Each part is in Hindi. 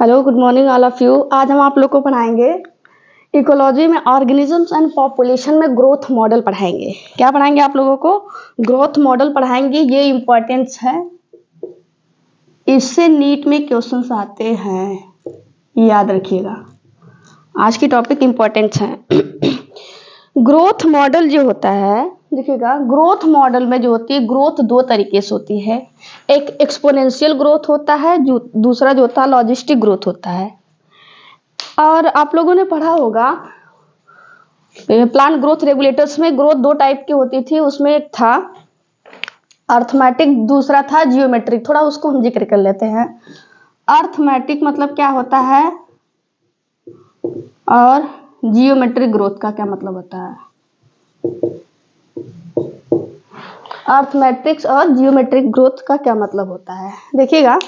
Hello, good morning all of you. आज हम आप लोग को पढ़ाएंगे इकोलॉजी में ऑर्गेनिजम्स एंड पॉपुलेशन में ग्रोथ मॉडल पढ़ाएंगे। क्या पढ़ाएंगे आप लोगों को? ग्रोथ मॉडल पढ़ाएंगे। ये इम्पोर्टेंस है, इससे नीट में क्वेश्चंस आते हैं, याद रखिएगा। आज की टॉपिक इम्पोर्टेंट है। ग्रोथ मॉडल जो होता है, देखिएगा, ग्रोथ मॉडल में जो होती है ग्रोथ दो तरीके से होती है। एक एक्सपोनेंशियल ग्रोथ होता है, जो दूसरा जो होता है लॉजिस्टिक ग्रोथ होता है। और आप लोगों ने पढ़ा होगा प्लांट ग्रोथ रेगुलेटर्स में ग्रोथ दो टाइप की होती थी। उसमें एक था अर्थमेटिक, दूसरा था जियोमेट्रिक। थोड़ा उसको हम जिक्र कर लेते हैं। अर्थमेटिक मतलब क्या होता है और जियोमेट्रिक ग्रोथ का क्या मतलब होता है। अर्थमेटिक्स और जियोमेट्रिक ग्रोथ का क्या मतलब होता है, देखिएगा।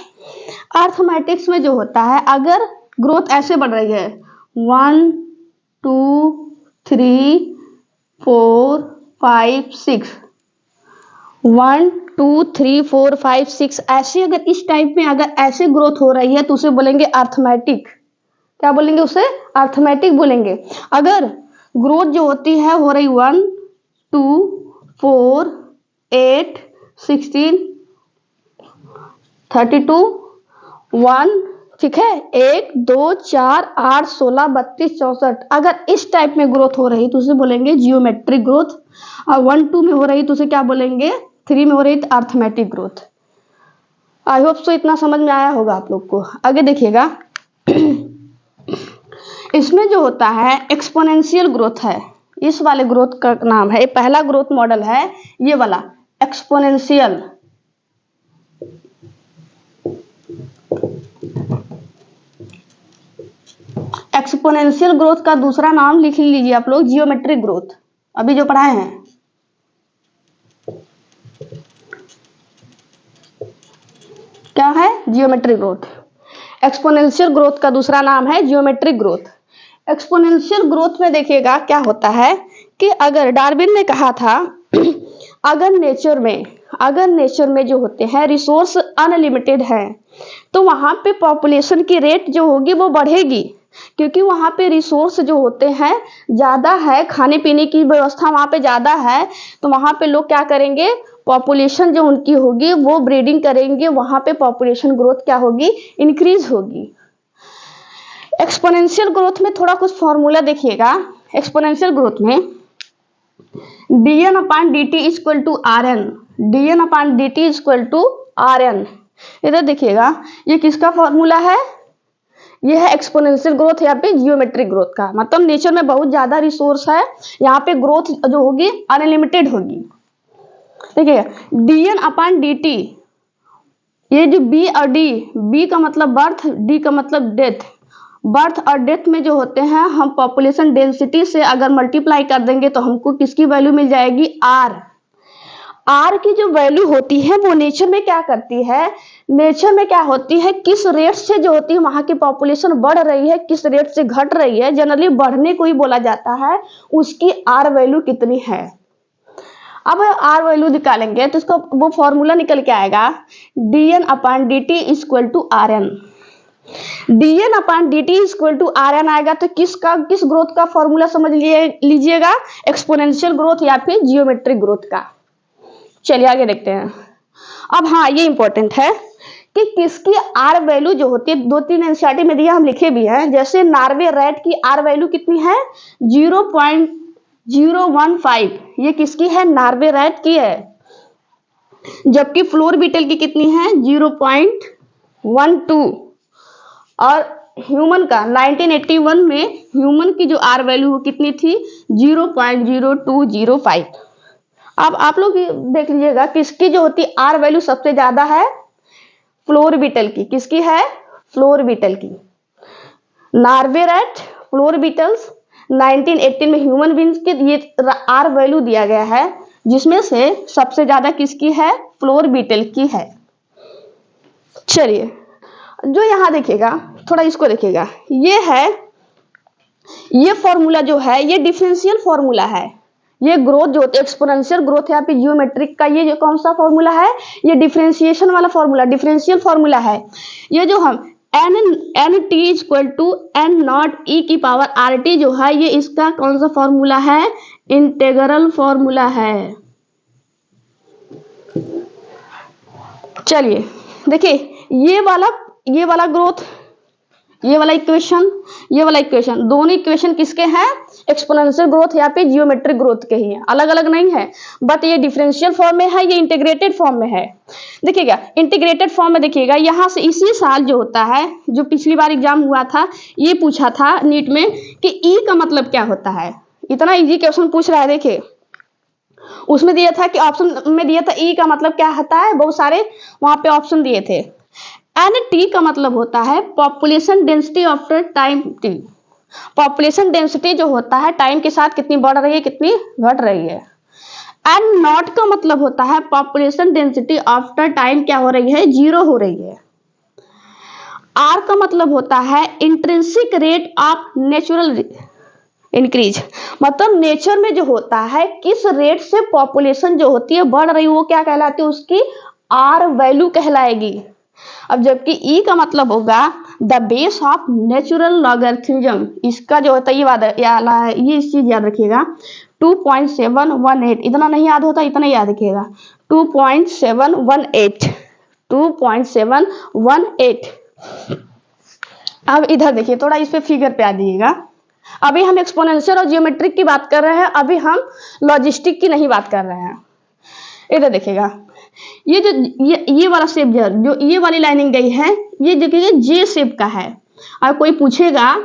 अर्थमेटिक्स में जो होता है, अगर ग्रोथ ऐसे बढ़ रही है 1 2 3 4 5 6 1 2 3 4 5 6 ऐसे, अगर इस टाइप में अगर ऐसे ग्रोथ हो रही है तो उसे बोलेंगे अर्थमेटिक। क्या बोलेंगे? उसे अर्थमेटिक बोलेंगे। अगर ग्रोथ जो होती है हो रही 1 2 4 8 16 32 1, ठीक है, 1 2 4 8 16 32 64, अगर इस टाइप में ग्रोथ हो रही तो उसे बोलेंगे जियोमेट्रिक ग्रोथ। और 1 2 में हो रही तो उसे क्या बोलेंगे? 3 में हो रही तो arithmetic growth. I hope so इतना समझ में आया होगा आप लोग को। आगे देखिएगा, इसमें जो होता है एक्सपोनेंशियल ग्रोथ है। इस वाले ग्रोथ का नाम है, पहला ग्रोथ मॉडल है ये वाला एक्सपोनेंशियल। एक्सपोनेंशियल ग्रोथ का दूसरा नाम लिख लीजिए आप लोग, जियोमेट्रिक ग्रोथ। अभी जो पढ़ाए हैं क्या है? Geometric growth. एक्सपोनेंशियल ग्रोथ का दूसरा नाम है जियोमेट्रिक ग्रोथ। एक्सपोनेंशियल ग्रोथ में देखिएगा क्या होता है कि अगर डार्विन ने कहा था अगर नेचर में जो होते हैं रिसोर्स अनलिमिटेड है तो वहां पे पॉपुलेशन की रेट जो होगी वो बढ़ेगी, क्योंकि वहां पे रिसोर्स जो होते हैं ज्यादा है, खाने पीने की व्यवस्था वहां पे ज्यादा है। तो वहां पे लोग क्या करेंगे? पॉपुलेशन जो उनकी होगी वो ब्रीडिंग करेंगे, वहां पे पॉपुलेशन ग्रोथ क्या होगी? इंक्रीज होगी। एक्सपोनेंशियल ग्रोथ में थोड़ा कुछ फॉर्मूला देखिएगा। एक्सपोनेंशियल ग्रोथ में dn/dt equal to rn, dn/dt equal to rn। इधर देखिएगा, ये किसका फॉर्मूला है? ये है एक्सपोनेंशियल ग्रोथ या पे जियोमेट्रिक ग्रोथ का। मतलब नेचर में बहुत ज्यादा रिसोर्स है, यहाँ पे ग्रोथ जो होगी अनलिमिटेड होगी। देखिए dn/dt, ये जो b और d, b का मतलब बर्थ, d का मतलब डेथ। बर्थ और डेथ में जो होते हैं हम पॉपुलेशन डेंसिटी से अगर मल्टीप्लाई कर देंगे तो हमको किसकी वैल्यू मिल जाएगी? आर की जो वैल्यू होती है वो नेचर में क्या करती है? नेचर में क्या होती है, किस रेट से जो होती है वहां की पॉपुलेशन बढ़ रही है, किस रेट से घट रही है, जनरली बढ़ने को ही बोला जाता है, उसकी आर वैल्यू कितनी है। अब आर वैल्यू निकालेंगे तो इसका वो फॉर्मूला निकल के आएगा dn/dt equal to rn। dn/dt equal to rn आएगा तो किस ग्रोथ का फॉर्मूला समझ लीजिएगा? एक्सपोनेंशियल ग्रोथ या फिर जियोमेट्रिक ग्रोथ का। चलिए आगे देखते हैं। अब हाँ, ये इंपॉर्टेंट है कि किसकी आर वैल्यू जो होती है, 2-3 एनसीईआरटी में दिया, हम लिखे भी हैं। जैसे नार्वे रैट की आर वैल्यू कितनी है? 0.015। ये किसकी है? नार्वे रैट की है। जबकि फ्लोर बीटल की कितनी है? 0.12। और ह्यूमन का 1981 में ह्यूमन की जो आर वैल्यू वो कितनी थी? 0.0205। अब आप लोग देख लीजिएगा किसकी जो होती आर वैल्यू सबसे ज्यादा है? फ्लोर बीटल की। किसकी है? फ्लोर बीटल की। नार्वे रैट, फ्लोर बीटल्स, 1918 में ह्यूमन बींग्स के ये आर वैल्यू दिया गया है, जिसमें से सबसे ज्यादा किसकी है? फ्लोर बीटल की है। चलिए जो यहाँ देखिएगा, थोड़ा इसको देखिएगा, ये है, ये फॉर्मूला जो है ये डिफरेंशियल फॉर्मूला है। ये ग्रोथ जो होती है एक्सपोनेंशियल ग्रोथ या फिर जियोमेट्रिक का, ये जो कौन सा फॉर्मूला है? ये डिफरेंशिएशन वाला फॉर्मूला, डिफरेंशियल फॉर्मूला है। ये जो हम N T equal to N naught E की पावर आर टी जो है ये इसका कौन सा फॉर्मूला है, इंटेग्रल फॉर्मूला है। चलिए देखिए ये वाला ग्रोथ, ये वाला इक्वेशन दोनों इक्वेशन किसके हैं, एक्सपोनेंशियल ग्रोथ या फिर जियोमेट्रिक ग्रोथ के ही हैं, अलग अलग नहीं है। बट ये डिफरेंशियल फॉर्म में है, ये इंटीग्रेटेड फॉर्म में है। देखिएगा इंटीग्रेटेड फॉर्म में, देखिएगा यहाँ से इसी साल जो होता है, जो पिछली बार एग्जाम हुआ था, ये पूछा था नीट में कि ई का मतलब क्या होता है। इतना इजी क्वेश्चन पूछ रहा है। देखिए उसमें दिया था कि ऑप्शन में दिया था ई का मतलब क्या होता है, बहुत सारे वहां पे ऑप्शन दिए थे। एन टी का मतलब होता है population density after time T. Population density जो होता है टाइम के साथ कितनी बढ़ रही है, कितनी घट रही है। एन नॉट का मतलब होता है पॉपुलेशन डेंसिटी आफ्टर टाइम क्या हो रही है, जीरो हो रही है। आर का मतलब होता है intrinsic rate of natural increase, मतलब नेचर में जो होता है किस रेट से पॉपुलेशन जो होती है बढ़ रही है, वो क्या कहलाती है, उसकी आर वैल्यू कहलाएगी। अब जबकि ई का मतलब होगा the base of natural logarithm, इसका जो होता है ये इस चीज याद रखिएगा 2.718, इतना नहीं याद होता, इतना याद रखिएगा 2.718। अब इधर देखिए थोड़ा इस पे फिगर पे आ जाइएगा। अभी हम एक्सपोनेंशियल और जियोमेट्रिक की बात कर रहे हैं, अभी हम लॉजिस्टिक की नहीं बात कर रहे हैं। इधर देखिएगा ये जो ये वाला शेप जो ये वाली लाइनिंग गई है, ये देखिए जे शेप का है। और कोई पूछेगा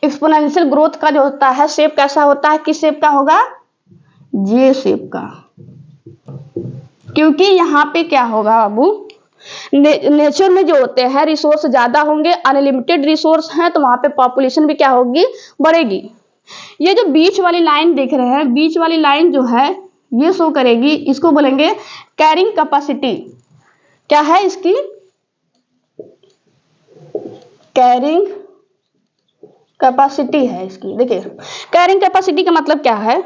एक्सपोनेंशियल ग्रोथ का जो होता है शेप कैसा होता है, किस शेप का होगा, जे शेप का। क्योंकि यहाँ पे क्या होगा बाबू, नेचर में जो होते हैं रिसोर्स ज्यादा होंगे, अनलिमिटेड रिसोर्स हैं, तो वहां पे पॉपुलेशन भी क्या होगी, बढ़ेगी। ये जो बीच वाली लाइन देख रहे हैं, बीच वाली लाइन जो है ये शो करेगी, इसको बोलेंगे कैरिंग कैपेसिटी। क्या है इसकी, कैरिंग कैपेसिटी है इसकी। देखिए कैरिंग कैपेसिटी का मतलब क्या है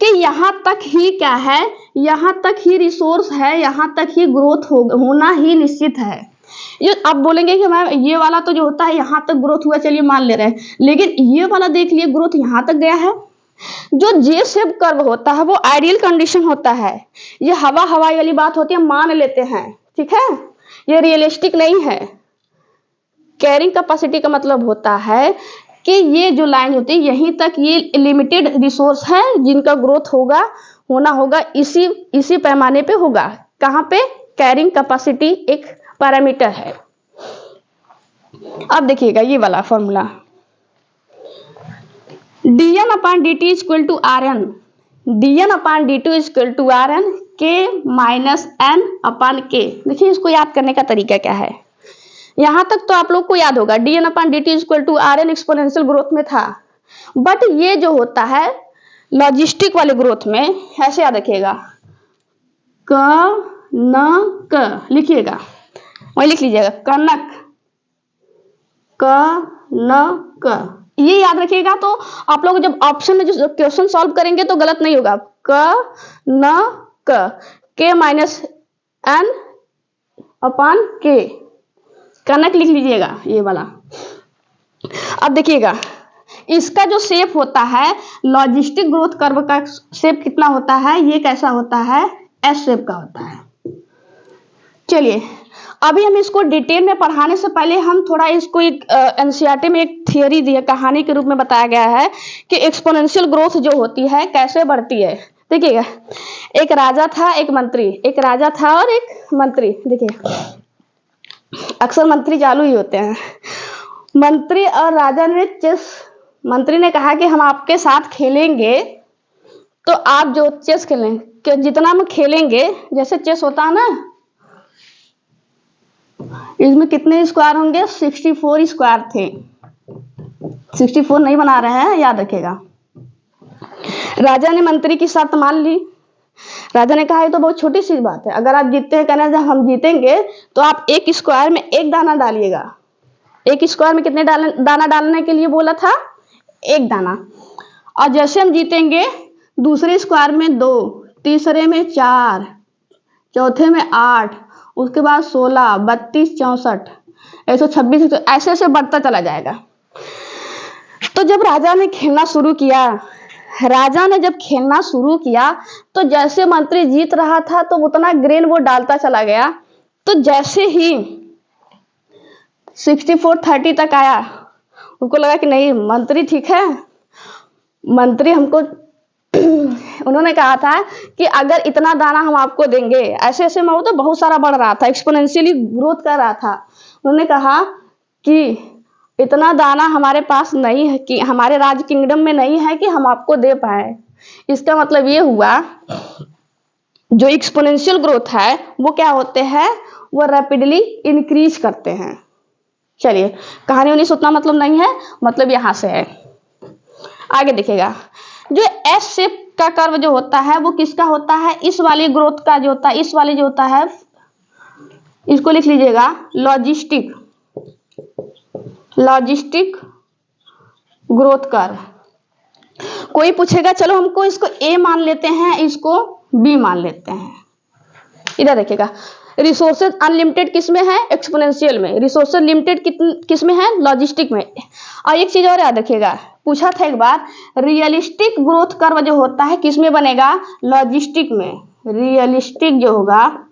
कि यहां तक ही क्या है, यहां तक ही रिसोर्स है, यहां तक ही ग्रोथ होना ही निश्चित है। ये आप बोलेंगे कि मैम ये वाला तो जो होता है यहां तक ग्रोथ हुआ, चलिए मान ले रहे हैं, लेकिन ये वाला देख लिए ग्रोथ यहां तक गया है। जो जे शेप कर्व होता है वो आइडियल कंडीशन होता है, ये हवाई वाली बात होती है, मान लेते हैं, ठीक है, ये रियलिस्टिक नहीं है। कैरिंग कैपेसिटी का मतलब होता है कि ये जो लाइन होती है यहीं तक ये लिमिटेड रिसोर्स है जिनका ग्रोथ होना होगा, इसी पैमाने पे होगा। कहां पे, कैरिंग कैपेसिटी एक पैरामीटर है। अब देखिएगा ये वाला formula dn upon dt equal to R N, dn upon dt equal to R N K minus N upon K. देखिए इसको याद करने का तरीका क्या है, यहां तक तो आप लोग को याद होगा dn upon dt equal to R N exponential growth में था। बट ये जो होता है लॉजिस्टिक वाले ग्रोथ में ऐसे याद रखिएगा, कनक लिखिएगा, वही लिख लीजिएगा कनक, कनक, ये याद रखिएगा। तो आप लोग जब ऑप्शन में जो क्वेश्चन सॉल्व करेंगे तो गलत नहीं होगा, कनक के माइनस एन अपॉन के, कनक लिख लीजिएगा ये वाला। अब देखिएगा इसका जो शेप होता है लॉजिस्टिक ग्रोथ कर्व का शेप कितना होता है, ये कैसा होता है, एस शेप का होता है। चलिए अभी हम इसको डिटेल में पढ़ाने से पहले हम थोड़ा इसको एक एनसीईआरटी में एक थियरी दी है, कहानी के रूप में बताया गया है कि एक्सपोनेंशियल ग्रोथ जो होती है कैसे बढ़ती है। देखिएगा एक राजा था, एक मंत्री, एक राजा था और एक मंत्री। देखिए अक्सर मंत्री चालू ही होते हैं। मंत्री और राजा ने मंत्री ने कहा कि हम आपके साथ खेलेंगे, तो आप जो चेस खेलें कि जितना हम खेलेंगे, जैसे चेस होता है ना, इसमें कितने स्क्वायर होंगे, 64 स्क्वायर थे, 64 नहीं बना रहे हैं, याद रखिएगा। राजा ने मंत्री की शर्त मान ली। राजा ने कहा ये तो बहुत छोटी सी बात है, अगर आप जीतते हैं, कहना जब हम जीतेंगे तो आप एक स्क्वायर में एक दाना डालिएगा। एक स्क्वायर में कितने दाना डालने के लिए बोला था, एक दाना। और जैसे हम जीतेंगे दूसरे स्क्वायर में 2, तीसरे में 4, चौथे में 8, उसके बाद 16, 32, 64, 126 ऐसे ऐसे बढ़ता चला जाएगा। तो जब राजा ने खेलना शुरू किया, तो जैसे मंत्री जीत रहा था तो उतना ग्रेन वो डालता चला गया। तो जैसे ही 64-30 तक आया, उनको लगा कि नहीं मंत्री ठीक है, मंत्री हमको उन्होंने कहा था कि अगर इतना दाना हम आपको देंगे, ऐसे ऐसे में वो तो बहुत सारा बढ़ रहा था, एक्सपोनेंशियली ग्रोथ कर रहा था। उन्होंने कहा कि इतना दाना हमारे पास नहीं है, कि हमारे राज किंगडम में नहीं है कि हम आपको दे पाए। इसका मतलब ये हुआ जो एक्सपोनेंशियल ग्रोथ है वो क्या होते हैं, वो रैपिडली इंक्रीज करते हैं। चलिए, कहानी उन्हें उतना मतलब नहीं है, मतलब यहां से है। आगे देखिएगा, जो एस शेप का कर्व जो होता है वो किसका होता है, इस वाले ग्रोथ का जो होता है, इस वाले जो होता है, इसको लिख लीजिएगा लॉजिस्टिक ग्रोथ कर्व। कोई पूछेगा चलो हमको इसको ए मान लेते हैं, इसको बी मान लेते हैं। इधर देखिएगा, रिसोर्सेज अनलिमिटेड किस में है, एक्सपोनेंशियल में। रिसोर्सेज लिमिटेड किस में है, लॉजिस्टिक में। और एक चीज और याद रखिएगा, पूछा था एक बार, रियलिस्टिक ग्रोथ कर्व जो होता है किस में बनेगा, लॉजिस्टिक में। रियलिस्टिक जो होगा,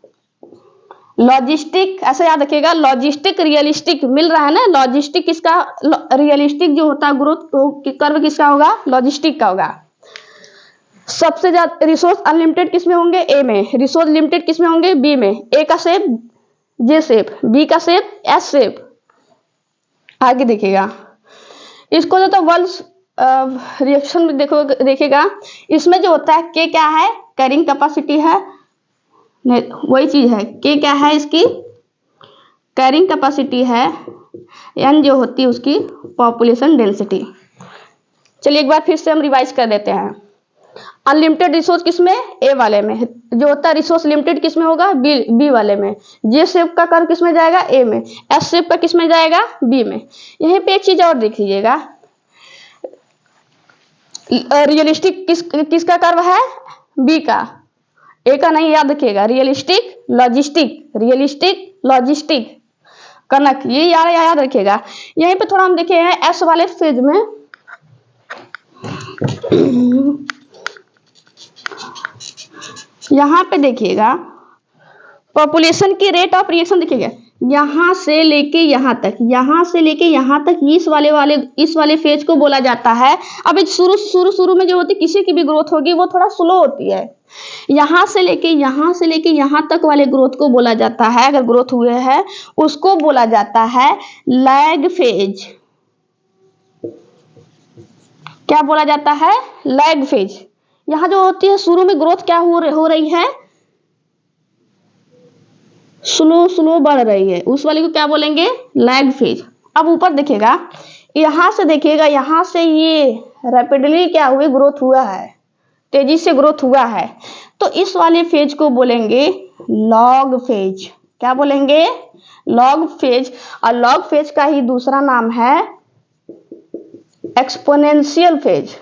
लॉजिस्टिक ऐसा याद रखिएगा, लॉजिस्टिक रियलिस्टिक मिल रहा है ना, लॉजिस्टिक किसका, रियलिस्टिक जो होता है ग्रोथ कर्व किसका होगा, लॉजिस्टिक का होगा। सबसे ज्यादा रिसोर्स अनलिमिटेड किस में होंगे, ए में। रिसोर्स लिमिटेड किस में होंगे, बी में। ए का शेप जे शेप, बी का शेप एस शेप। आगे देखिएगा, इसको जो तो वर्ल्स रिएक्शन में देखिएगा, इसमें जो होता है के क्या है, कैरिंग कैपेसिटी है, वही चीज है, के क्या है, इसकी कैरिंग कैपेसिटी है, एन जो होती है उसकी पॉपुलेशन डेंसिटी। चलिए एक बार फिर से हम रिवाइज कर देते हैं। अनलिमिटेड रिसोर्स किसमें, ए वाले में। जो होता है रिसोर्स लिमिटेड किसमें होगा, बी वाले में। जे शेप का कर्व किसमें जाएगा, ए में। एस शेप का किसमें जाएगा, बी में। यहीं पे एक चीज और देख लीजिएगा, रियलिस्टिक किसका कर्व है, बी का, ए का नहीं, याद रखिएगा। रियलिस्टिक लॉजिस्टिक कनक, ये याद रखिएगा। यहीं पे थोड़ा हम देखे हैं एस वाले फेज में, यहां पे देखिएगा पॉपुलेशन की रेट ऑफ रिएक्शन देखिएगा, यहां से लेके यहां तक इस वाले फेज को बोला जाता है। अब शुरू में जो होती किसी की भी ग्रोथ होगी वो थोड़ा स्लो होती है। यहां से लेके यहां तक वाले ग्रोथ को बोला जाता है, अगर ग्रोथ हुए हैं उसको बोला जाता है लैग फेज। क्या बोला जाता है, लैग फेज। यहां जो होती है शुरू में ग्रोथ क्या हो रही है, स्लो बढ़ रही है, उस वाले को क्या बोलेंगे, लैग फेज। अब ऊपर देखिएगा, यहां से ये रैपिडली क्या हुई, ग्रोथ हुआ है, तेजी से ग्रोथ हुआ है, तो इस वाले फेज को बोलेंगे लॉग फेज। क्या बोलेंगे, लॉग फेज। और लॉग फेज का ही दूसरा नाम है एक्सपोनेंशियल फेज।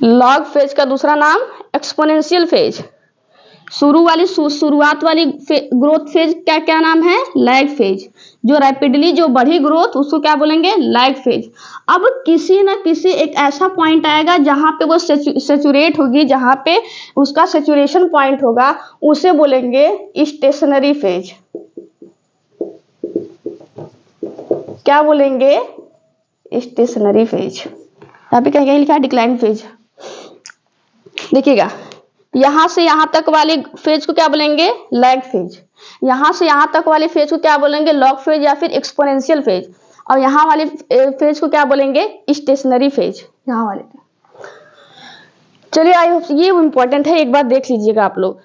लॉग फेज का दूसरा नाम एक्सपोनेंशियल फेज। शुरुआत वाली ग्रोथ फेज क्या नाम है, लैग फेज। जो रैपिडली जो बढ़ी ग्रोथ उसको क्या बोलेंगे, लैग फेज। अब किसी ना किसी एक ऐसा पॉइंट आएगा जहां पे वो सेचुरेट होगी, जहां पे उसका सेचुरेशन पॉइंट होगा, उसे बोलेंगे स्टेशनरी फेज। क्या बोलेंगे, स्टेशनरी फेज। यहाँ पे कहीं लिखा है डिक्लाइन फेज। देखिएगा, यहां से यहां तक वाले फेज को क्या बोलेंगे, लैग फेज। यहां से यहां तक वाले फेज को क्या बोलेंगे, लॉग फेज या फिर एक्सपोनेंशियल फेज। और यहां वाले फेज को क्या बोलेंगे, स्टेशनरी फेज, यहां वाले। चलिए, आई होप ये इंपॉर्टेंट है, एक बार देख लीजिएगा आप लोग,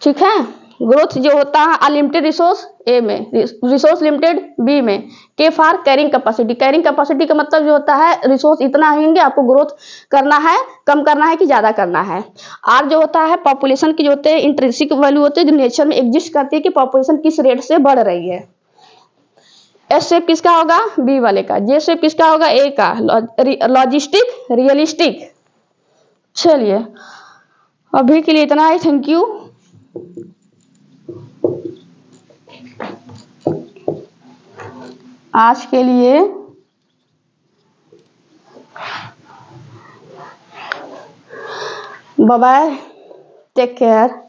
ठीक है। ग्रोथ जो होता है अनलिमिटेड रिसोर्स ए में, रिसोर्स लिमिटेड बी में। के for carrying capacity. Carrying capacity का मतलब जो होता है रिसोर्स इतना होंगे, आपको ग्रोथ करना है, कम करना है कि ज्यादा करना है। आर जो होता है पॉपुलेशन की जो होते हैं इंट्रिंसिक वैल्यू होती है, जो नेचर में एग्जिस्ट करती है कि पॉपुलेशन किस रेट से बढ़ रही है। एस शेप किसका होगा, बी वाले का। जे शेप किसका होगा, ए का। Logistic realistic. चलिए अभी के लिए इतना ही, थैंक यू। आज के लिए बाय बाय, टेक केयर।